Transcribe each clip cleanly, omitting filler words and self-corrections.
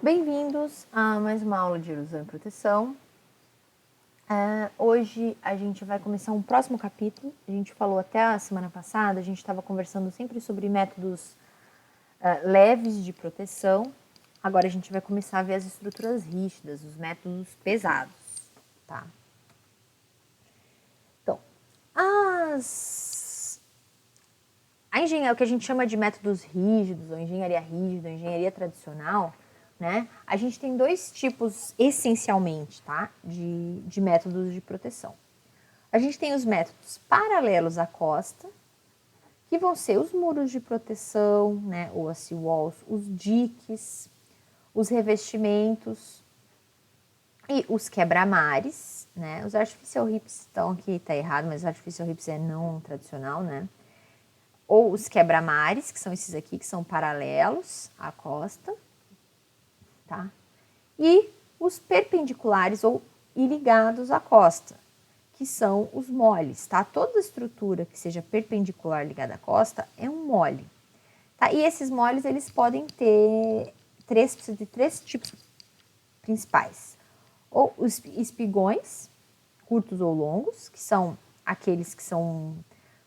Bem-vindos a mais uma aula de erosão e proteção. Hoje a gente vai começar um próximo capítulo. A gente falou até a semana passada, a gente estava conversando sempre sobre métodos leves de proteção. Agora a gente vai começar a ver as estruturas rígidas, os métodos pesados, tá? Então, o que a gente chama de métodos rígidos, ou engenharia rígida, ou engenharia tradicional, né? A gente tem dois tipos, essencialmente, tá? De métodos de proteção. A gente tem os métodos paralelos à costa, que vão ser os muros de proteção, né? Ou as seawalls, os diques, os revestimentos e os quebra-mares, né? Os artificial hips estão aqui, tá errado, mas artificial hips é não tradicional, né? Ou os quebra-mares, que são esses aqui, que são paralelos à costa, tá? E os perpendiculares ou ligados à costa, que são os moles, tá? Toda estrutura que seja perpendicular ligada à costa é um mole, tá? E esses moles, eles podem ter três tipos principais. Ou os espigões, curtos ou longos, que são aqueles que são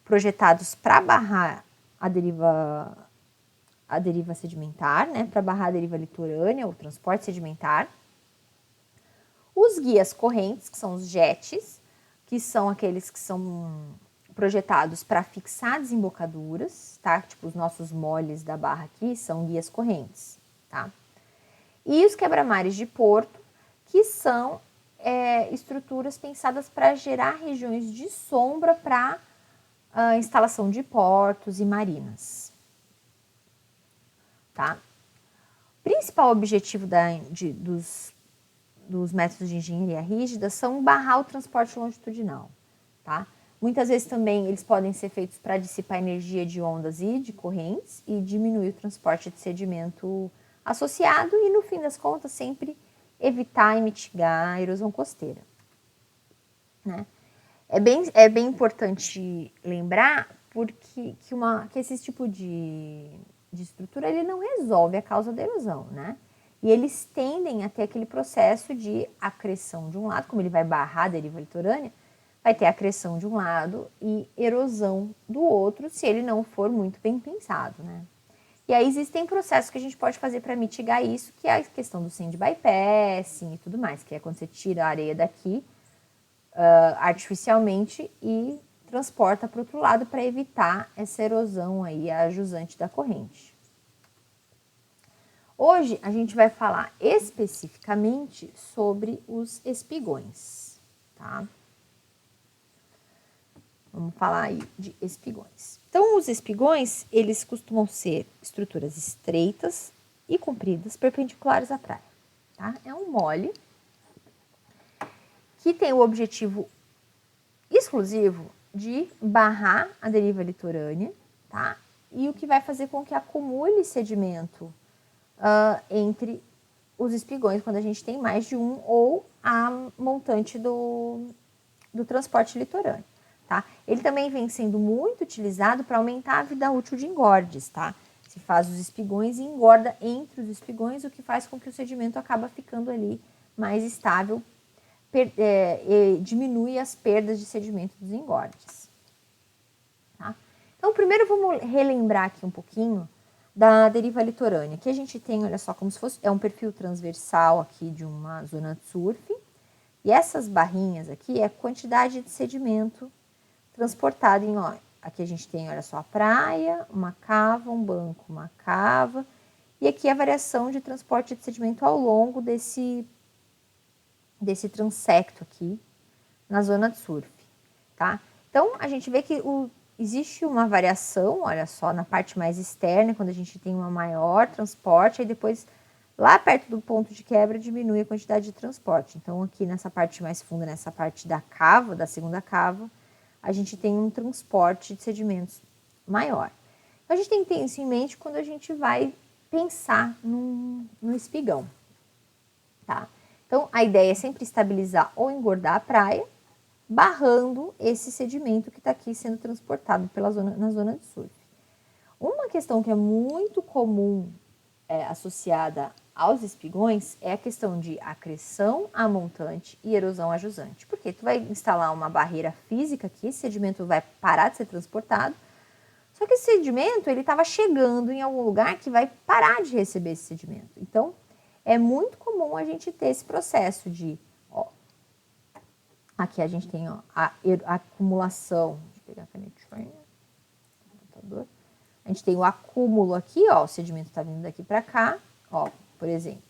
projetados para barrar a deriva sedimentar, né, para barrar a deriva litorânea, o transporte sedimentar. Os guias correntes, que são os jetes, que são aqueles que são projetados para fixar desembocaduras, tá? Tipo, os nossos moles da barra aqui são guias correntes, tá? E os quebra-mares de porto, que são estruturas pensadas para gerar regiões de sombra para a instalação de portos e marinas, tá? O principal objetivo dos métodos de engenharia rígida são barrar o transporte longitudinal, tá? Muitas vezes também eles podem ser feitos para dissipar energia de ondas e de correntes e diminuir o transporte de sedimento associado e, no fim das contas, sempre evitar e mitigar a erosão costeira, né? É bem importante lembrar porque que esse tipo de estrutura ele não resolve a causa da erosão, né? E eles tendem a ter aquele processo de acreção de um lado, como ele vai barrar a deriva litorânea, vai ter acreção de um lado e erosão do outro, se ele não for muito bem pensado, né? E aí existem processos que a gente pode fazer para mitigar isso, que é a questão do sand bypassing e tudo mais, que é quando você tira a areia daqui artificialmente e transporta para o outro lado para evitar essa erosão aí, a jusante da corrente. Hoje a gente vai falar especificamente sobre os espigões, tá? Vamos falar aí de espigões. Então, os espigões, eles costumam ser estruturas estreitas e compridas, perpendiculares à praia, tá? É um mole que tem o objetivo exclusivo de barrar a deriva litorânea, tá? E o que vai fazer com que acumule sedimento entre os espigões, quando a gente tem mais de um, ou a montante do transporte litorâneo, tá? Ele também vem sendo muito utilizado para aumentar a vida útil de engordes, tá? Se faz os espigões e engorda entre os espigões, o que faz com que o sedimento acaba ficando ali mais estável, diminui as perdas de sedimento dos engordes, tá? Então, primeiro vamos relembrar aqui um pouquinho da deriva litorânea. Aqui a gente tem, olha só, como se fosse, é um perfil transversal aqui de uma zona de surf, e essas barrinhas aqui é a quantidade de sedimento transportado em, ó, aqui a gente tem, olha só, a praia, uma cava, um banco, uma cava, e aqui a variação de transporte de sedimento ao longo desse transecto aqui na zona de surf, tá? Então, a gente vê que existe uma variação, olha só, na parte mais externa, quando a gente tem uma maior transporte, aí depois, lá perto do ponto de quebra, diminui a quantidade de transporte. Então, aqui nessa parte mais funda, nessa parte da cava, da segunda cava, a gente tem um transporte de sedimentos maior. Então, a gente tem que ter isso em mente quando a gente vai pensar no espigão, tá? Então, a ideia é sempre estabilizar ou engordar a praia, barrando esse sedimento que está aqui sendo transportado na zona de surf. Uma questão que é muito comum associada aos espigões é a questão de acreção amontante e erosão ajusante. Porque tu vai instalar uma barreira física aqui, esse sedimento vai parar de ser transportado, só que esse sedimento, ele estava chegando em algum lugar que vai parar de receber esse sedimento. Então, é muito comum a gente ter esse processo de, ó, aqui a gente tem ó, a acumulação, deixa eu pegar a canetinha, computador. A gente tem o acúmulo aqui, ó, o sedimento está vindo daqui para cá, ó, por exemplo,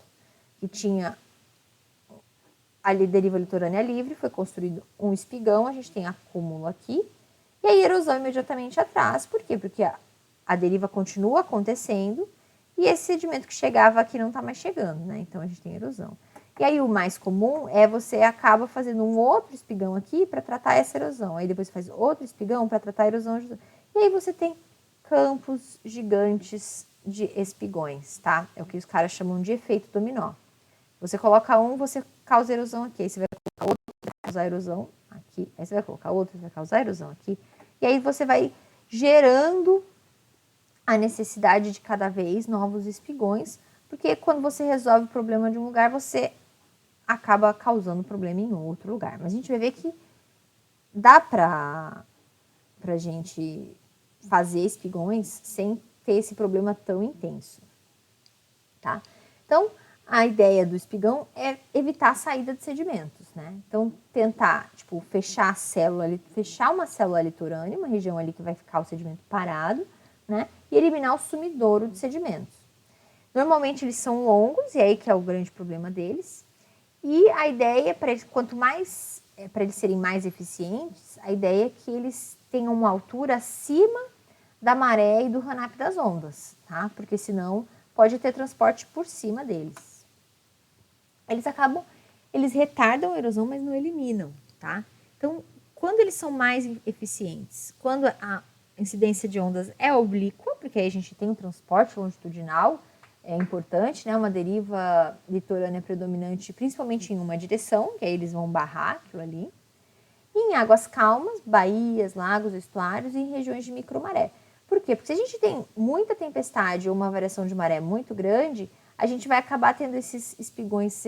que tinha ali deriva litorânea livre, foi construído um espigão, a gente tem acúmulo aqui, e aí erosão imediatamente atrás. Por quê? Porque a deriva continua acontecendo e esse sedimento que chegava aqui não está mais chegando, né? Então a gente tem erosão. E aí o mais comum é você acaba fazendo um outro espigão aqui para tratar essa erosão. Aí depois faz outro espigão para tratar a erosão. E aí você tem campos gigantes de espigões, tá? É o que os caras chamam de efeito dominó. Você coloca um, você causa erosão aqui. Aí você vai colocar outro, vai causar erosão aqui. Aí você vai colocar outro, vai causar erosão aqui. E aí você vai gerando a necessidade de cada vez novos espigões, porque quando você resolve o problema de um lugar, você acaba causando problema em outro lugar. Mas a gente vai ver que dá pra gente fazer espigões sem ter esse problema tão intenso, tá? Então, a ideia do espigão é evitar a saída de sedimentos, né? Então, tentar, tipo, fechar a célula, fechar uma célula litorânea, uma região ali que vai ficar o sedimento parado, né? E eliminar o sumidouro de sedimentos. Normalmente eles são longos, e aí que é o grande problema deles. E a ideia, para eles, quanto mais, para eles serem mais eficientes, a ideia é que eles tenham uma altura acima da maré e do RANAP das ondas, tá? Porque senão pode ter transporte por cima deles. Eles retardam a erosão, mas não eliminam, tá? Então, quando eles são mais eficientes, quando a incidência de ondas é oblíqua, porque aí a gente tem um transporte longitudinal, é importante, né? Uma deriva litorânea predominante, principalmente em uma direção, que aí eles vão barrar aquilo ali. E em águas calmas, baías, lagos, estuários e em regiões de micromaré. Por quê? Porque se a gente tem muita tempestade ou uma variação de maré muito grande, a gente vai acabar tendo esses espigões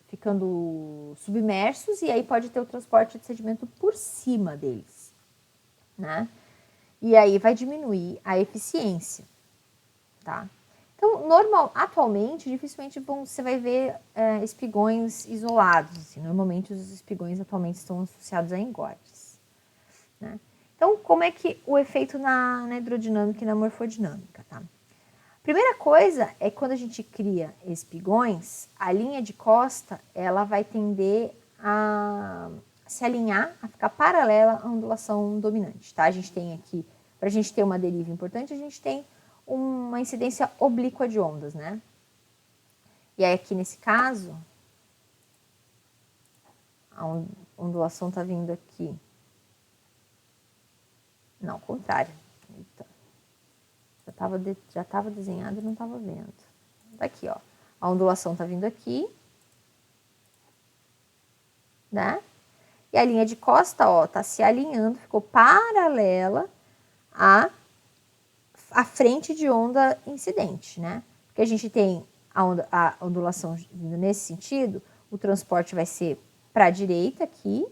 ficando submersos, e aí pode ter o transporte de sedimento por cima deles, né? E aí vai diminuir a eficiência, tá? Então, atualmente, dificilmente você vai ver espigões isolados. Assim. Normalmente, os espigões atualmente estão associados a engordes, né? Então, como é que o efeito na hidrodinâmica e na morfodinâmica, tá? Primeira coisa é que quando a gente cria espigões, a linha de costa ela vai tender a se alinhar, a ficar paralela à ondulação dominante, tá? A gente tem aqui, para a gente ter uma deriva importante, a gente tem uma incidência oblíqua de ondas, né? E aí aqui nesse caso, a ondulação está vindo aqui. Não, ao contrário. Eita. Já estava desenhado e não estava vendo. Tá aqui, ó. A ondulação está vindo aqui, né? E a linha de costa, ó, tá se alinhando, ficou paralela à frente de onda incidente, né? Porque a gente tem a ondulação vindo nesse sentido, o transporte vai ser para a direita aqui,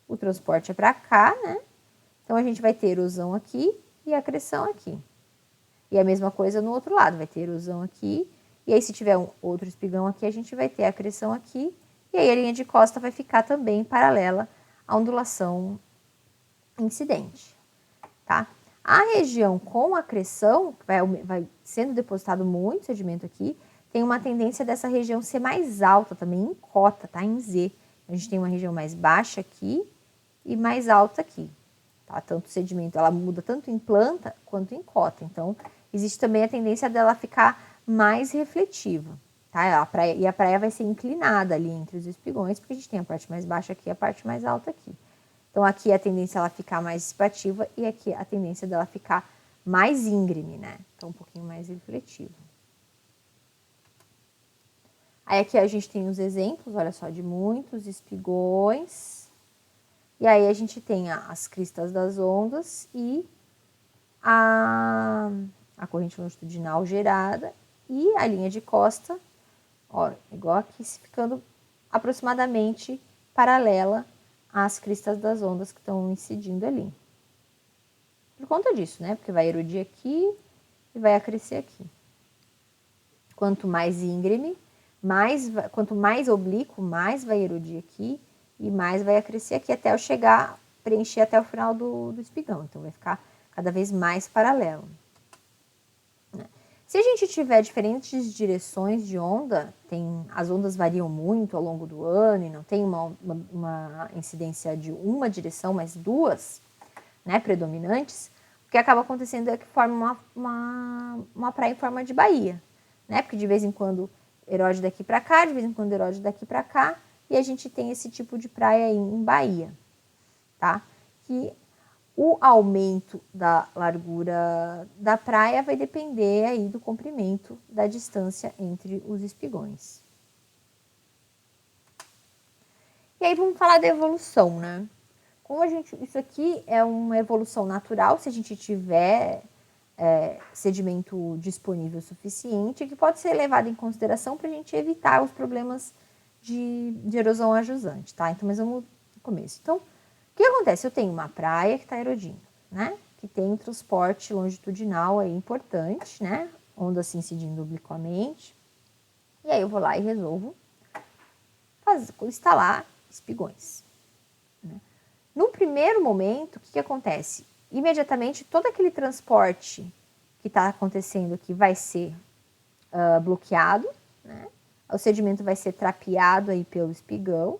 o transporte é para cá, né? Então a gente vai ter erosão aqui e acreção aqui. E a mesma coisa no outro lado, vai ter erosão aqui, e aí se tiver um outro espigão aqui, a gente vai ter acreção aqui, e aí a linha de costa vai ficar também paralela à ondulação incidente, tá? A região com acreção, vai sendo depositado muito sedimento aqui, tem uma tendência dessa região ser mais alta também, em cota, tá? Em Z. A gente tem uma região mais baixa aqui e mais alta aqui, tá? Tanto sedimento, ela muda tanto em planta quanto em cota. Então, existe também a tendência dela ficar mais refletiva, tá? E a praia vai ser inclinada ali entre os espigões, porque a gente tem a parte mais baixa aqui e a parte mais alta aqui. Então, aqui a tendência ela ficar mais dissipativa e aqui a tendência dela ficar mais íngreme, né? Então, um pouquinho mais refletiva. Aí aqui a gente tem os exemplos, olha só, de muitos espigões. E aí a gente tem as cristas das ondas e a a corrente longitudinal gerada e a linha de costa, ó, igual aqui, ficando aproximadamente paralela às cristas das ondas que estão incidindo ali. Por conta disso, né? Porque vai erudir aqui e vai acrescer aqui. Quanto mais íngreme, quanto mais oblíquo, mais vai erudir aqui e mais vai acrescer aqui até eu chegar, preencher até o final do espigão. Então, vai ficar cada vez mais paralelo. Se a gente tiver diferentes direções de onda, as ondas variam muito ao longo do ano e não tem uma incidência de uma direção, mas duas, né, predominantes, o que acaba acontecendo é que forma uma praia em forma de baía, né? Porque de vez em quando erode daqui para cá, de vez em quando erode daqui para cá, e a gente tem esse tipo de praia aí em baía, tá? Que o aumento da largura da praia vai depender aí do comprimento da distância entre os espigões. E aí vamos falar da evolução, né? Como isso aqui é uma evolução natural, se a gente tiver sedimento disponível suficiente, que pode ser levado em consideração para a gente evitar os problemas de erosão ajusante, tá? Então, mas vamos no começo. Então, o que acontece? Eu tenho uma praia que está erodindo, né? Que tem um transporte longitudinal aí importante, né? Onda se incidindo obliquamente. E aí eu vou lá e resolvo instalar espigões. Né? No primeiro momento, o que acontece? Imediatamente, todo aquele transporte que está acontecendo aqui vai ser bloqueado, né? O sedimento vai ser trapeado aí pelo espigão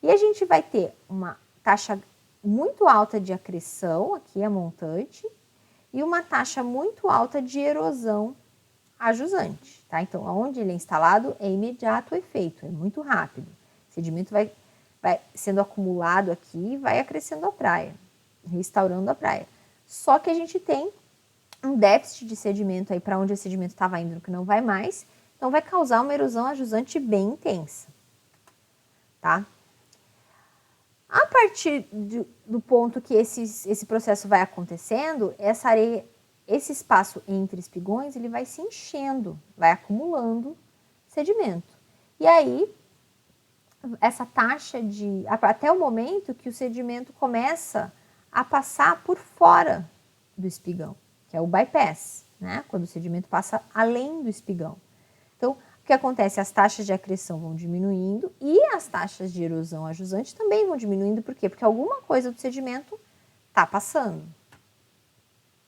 e a gente vai ter uma taxa muito alta de acreção, aqui é montante, e uma taxa muito alta de erosão ajusante, tá? Então, onde ele é instalado é imediato o efeito, é muito rápido. O sedimento vai sendo acumulado aqui e vai acrescendo a praia, restaurando a praia. Só que a gente tem um déficit de sedimento aí para onde o sedimento estava indo, que não vai mais, então vai causar uma erosão ajusante bem intensa, tá? A partir do ponto que esse processo vai acontecendo, essa areia, esse espaço entre espigões, ele vai se enchendo, vai acumulando sedimento. E aí, essa taxa até o momento que o sedimento começa a passar por fora do espigão, que é o bypass, né? Quando o sedimento passa além do espigão. Então, o que acontece? As taxas de acreção vão diminuindo e as taxas de erosão ajusante também vão diminuindo. Por quê? Porque alguma coisa do sedimento está passando,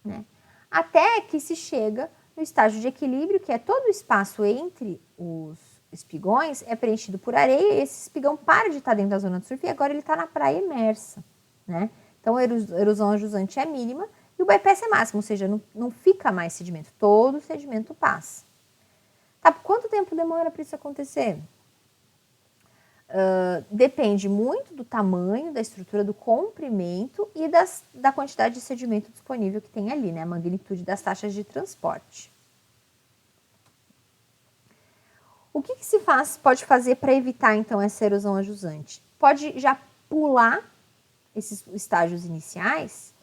né? Até que se chega no estágio de equilíbrio, que é todo o espaço entre os espigões é preenchido por areia e esse espigão para de estar dentro da zona de surf e agora ele está na praia imersa, né? Então, a erosão ajusante é mínima e o bypass é máximo, ou seja, não fica mais sedimento, todo o sedimento passa. Tá, quanto tempo demora para isso acontecer? Depende muito do tamanho, da estrutura, do comprimento e da quantidade de sedimento disponível que tem ali, né? A magnitude das taxas de transporte. O que se pode fazer para evitar, então, essa erosão ajusante? Pode já pular esses estágios iniciais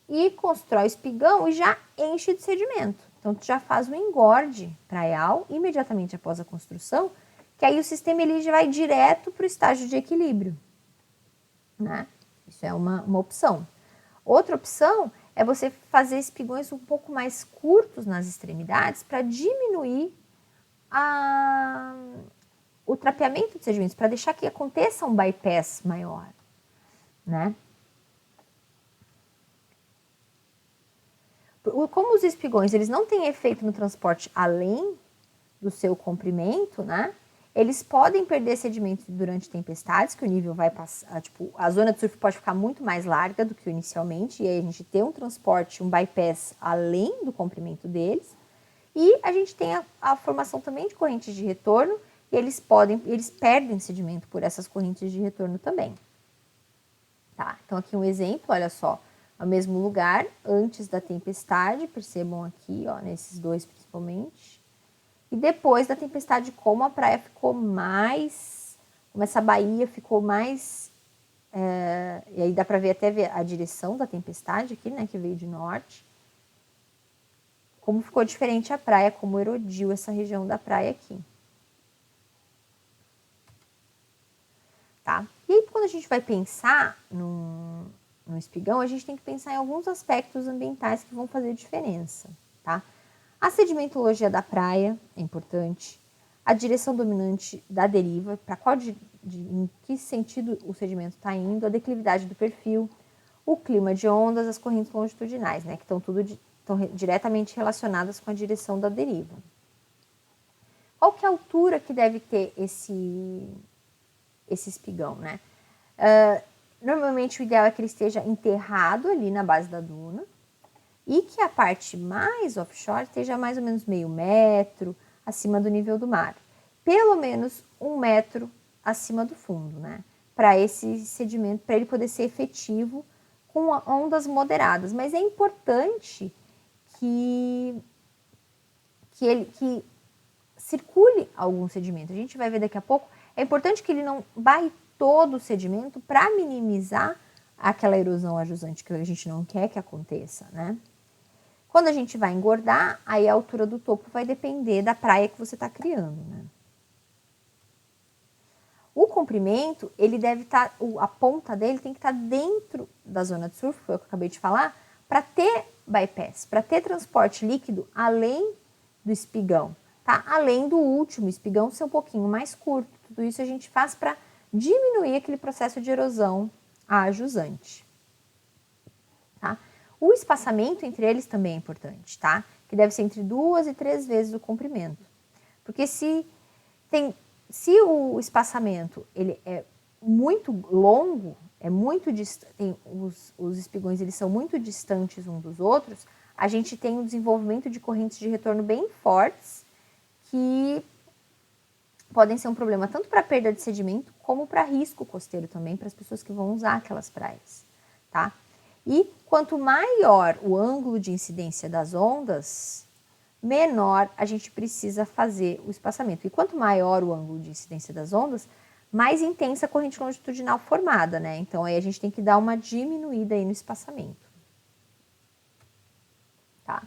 e constrói o espigão e já enche de sedimento. Então, tu já faz o engorde praial imediatamente após a construção, que aí o sistema ele já vai direto para o estágio de equilíbrio, né? Isso é uma opção. Outra opção é você fazer espigões um pouco mais curtos nas extremidades para diminuir o trapeamento de sedimentos, para deixar que aconteça um bypass maior, né? Como os espigões eles não têm efeito no transporte além do seu comprimento, né? Eles podem perder sedimentos durante tempestades, que o nível vai passar, tipo, a zona de surf pode ficar muito mais larga do que inicialmente, e aí a gente tem um transporte, um bypass além do comprimento deles. E a gente tem a formação também de correntes de retorno, e eles perdem sedimento por essas correntes de retorno também. Tá, então aqui um exemplo, olha só, ao mesmo lugar, antes da tempestade, percebam aqui, ó, nesses dois principalmente, e depois da tempestade, como a praia ficou mais, como essa baía ficou mais, e aí dá para ver até a direção da tempestade aqui, né, que veio de norte, como ficou diferente a praia, como erodiu essa região da praia aqui. Tá? E aí, quando a gente vai pensar no espigão, a gente tem que pensar em alguns aspectos ambientais que vão fazer diferença, tá? A sedimentologia da praia é importante, a direção dominante da deriva, para em que sentido o sedimento está indo, a declividade do perfil, o clima de ondas, as correntes longitudinais, né, que estão diretamente relacionadas com a direção da deriva. Qual que é a altura que deve ter esse espigão, né? Normalmente o ideal é que ele esteja enterrado ali na base da duna e que a parte mais offshore esteja mais ou menos meio metro acima do nível do mar. Pelo menos 1 metro acima do fundo, né? Para esse sedimento, para ele poder ser efetivo com ondas moderadas. Mas é importante que circule algum sedimento. A gente vai ver daqui a pouco. É importante que ele não vai todo o sedimento para minimizar aquela erosão ajusante que a gente não quer que aconteça, né? Quando a gente vai engordar, aí a altura do topo vai depender da praia que você está criando, né? O comprimento, ele deve estar, a ponta dele tem que estar dentro da zona de surf, foi o que eu acabei de falar, para ter bypass, para ter transporte líquido além do espigão, tá? Além do último espigão ser um pouquinho mais curto. Tudo isso a gente faz para diminuir aquele processo de erosão ajusante, tá? O espaçamento entre eles também é importante, tá? Que deve ser entre 2 e 3 vezes o comprimento. Porque se o espaçamento ele é muito longo, é muito distante, os espigões eles são muito distantes uns dos outros, a gente tem o desenvolvimento de correntes de retorno bem fortes que podem ser um problema tanto para perda de sedimento como para risco costeiro também para as pessoas que vão usar aquelas praias, tá? E quanto maior o ângulo de incidência das ondas, menor a gente precisa fazer o espaçamento. E quanto maior o ângulo de incidência das ondas, mais intensa a corrente longitudinal formada, né? Então aí a gente tem que dar uma diminuída aí no espaçamento. Tá?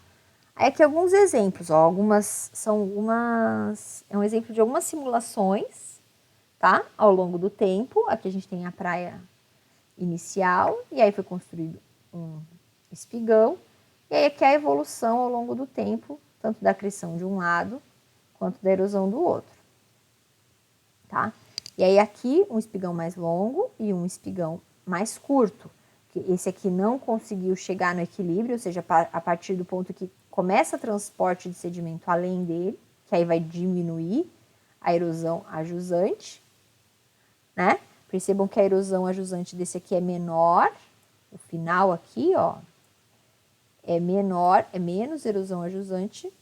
Aí aqui alguns exemplos, ó, é um exemplo de algumas simulações, tá? Ao longo do tempo. Aqui a gente tem a praia inicial e aí foi construído um espigão. E aí aqui a evolução ao longo do tempo, tanto da acreção de um lado quanto da erosão do outro, tá? E aí aqui um espigão mais longo e um espigão mais curto. Esse aqui não conseguiu chegar no equilíbrio, ou seja, a partir do ponto que começa o transporte de sedimento além dele, que aí vai diminuir a erosão ajusante, né? Percebam que a erosão ajusante desse aqui é menor, o final aqui, ó, é menor, é menos erosão ajusante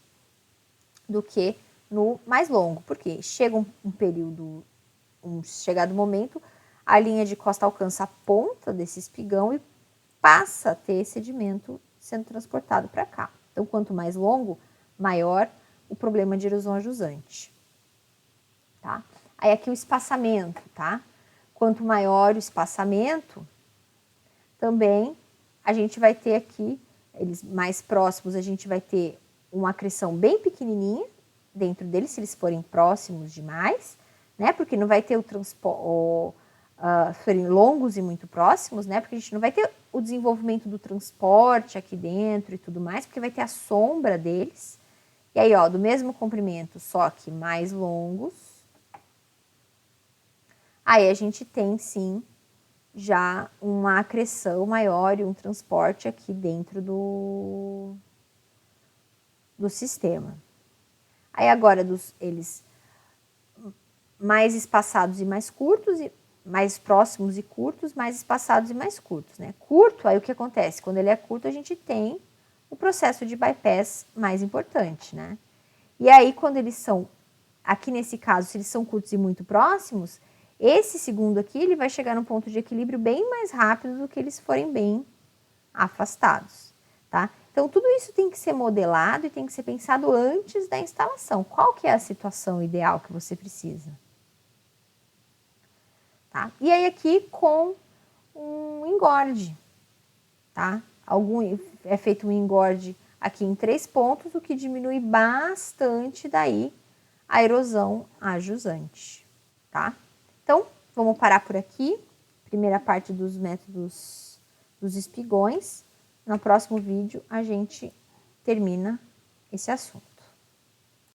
do que no mais longo, porque chega um período, chegado momento, a linha de costa alcança a ponta desse espigão e passa a ter sedimento sendo transportado para cá. Então, quanto mais longo, maior o problema de erosão ajusante, tá? Aí aqui o espaçamento, tá? Quanto maior o espaçamento, também a gente vai ter aqui, eles mais próximos, a gente vai ter uma acreção bem pequenininha dentro deles, se eles forem próximos demais, né? Porque não vai ter o transporte, forem longos e muito próximos, né? Porque a gente não vai ter o desenvolvimento do transporte aqui dentro e tudo mais, porque vai ter a sombra deles. E aí, ó, do mesmo comprimento, só que mais longos. Aí a gente tem, sim, já uma acreção maior e um transporte aqui dentro do sistema. Aí agora, eles mais espaçados e mais curtos, e mais próximos e curtos, mais espaçados e mais curtos, né? Curto, aí o que acontece? Quando ele é curto, a gente tem o processo de bypass mais importante, né? E aí, quando eles são, aqui nesse caso, se eles são curtos e muito próximos, esse segundo aqui, ele vai chegar num ponto de equilíbrio bem mais rápido do que eles forem bem afastados, tá? Então, tudo isso tem que ser modelado e tem que ser pensado antes da instalação. Qual que é a situação ideal que você precisa? Tá? E aí aqui com um engorde, tá? É feito um engorde aqui em 3 pontos, o que diminui bastante daí a erosão ajusante, tá? Então, vamos parar por aqui. Primeira parte dos métodos dos espigões. No próximo vídeo, a gente termina esse assunto.